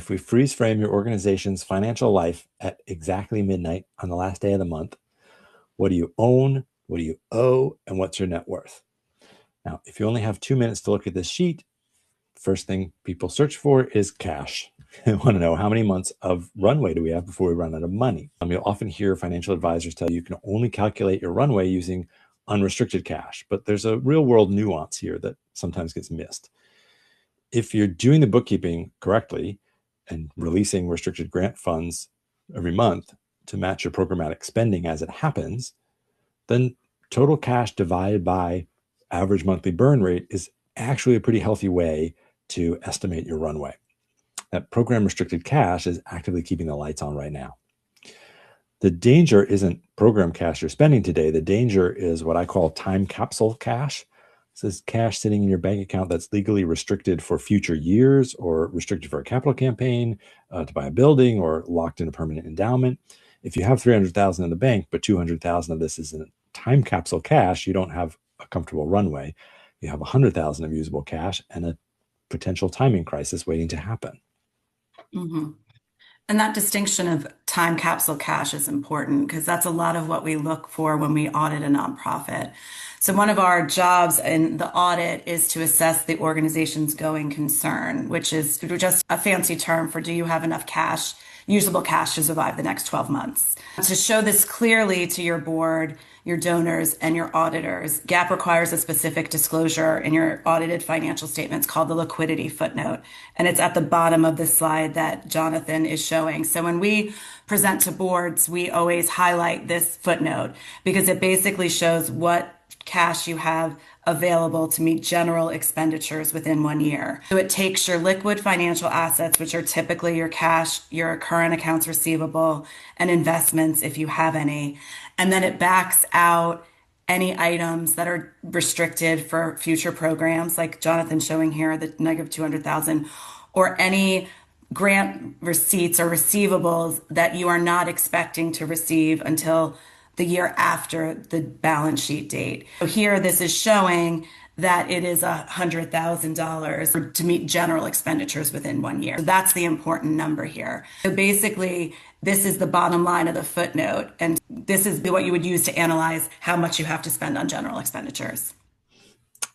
if we freeze frame your organization's financial life at exactly midnight on the last day of the month, what do you own? What do you owe? And what's your net worth? Now, if you only have 2 minutes to look at this sheet, first thing people search for is cash. They want to know how many months of runway do we have before we run out of money. You'll often hear financial advisors tell you can only calculate your runway using unrestricted cash, but there's a real world nuance here that sometimes gets missed. If you're doing the bookkeeping correctly and releasing restricted grant funds every month to match your programmatic spending as it happens, then total cash divided by average monthly burn rate is actually a pretty healthy way to estimate your runway. That program restricted cash is actively keeping the lights on right now. The danger isn't program cash you're spending today. The danger is what I call time capsule cash. This is cash sitting in your bank account that's legally restricted for future years or restricted for a capital campaign, to buy a building, or locked in a permanent endowment. If you have $300,000 in the bank, but $200,000 of this is in time capsule cash, you don't have a comfortable runway. You have $100,000 of usable cash and a potential timing crisis waiting to happen. Mm-hmm. And that distinction of time capsule cash is important because that's a lot of what we look for when we audit a nonprofit. So one of our jobs in the audit is to assess the organization's going concern, which is just a fancy term for do you have enough cash, usable cash to survive the next 12 months. To show this clearly to your board, your donors, and your auditors, GAAP requires a specific disclosure in your audited financial statements called the liquidity footnote. And it's at the bottom of the slide that Jonathan is showing. So when we present to boards, we always highlight this footnote because it basically shows what cash you have available to meet general expenditures within 1 year. So it takes your liquid financial assets, which are typically your cash, your current accounts receivable, and investments if you have any, and then it backs out any items that are restricted for future programs, like Jonathan's showing here, the negative 200,000, or any grant receipts or receivables that you are not expecting to receive until the year after the balance sheet date. So here, this is showing that it is $100,000 to meet general expenditures within 1 year. So that's the important number here. So basically, this is the bottom line of the footnote, and this is what you would use to analyze how much you have to spend on general expenditures.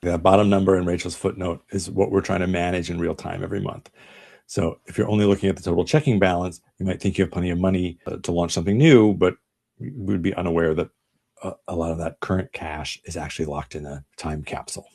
The bottom number in Rachel's footnote is what we're trying to manage in real time every month. So if you're only looking at the total checking balance, you might think you have plenty of money to launch something new, but we would be unaware that a lot of that current cash is actually locked in a time capsule.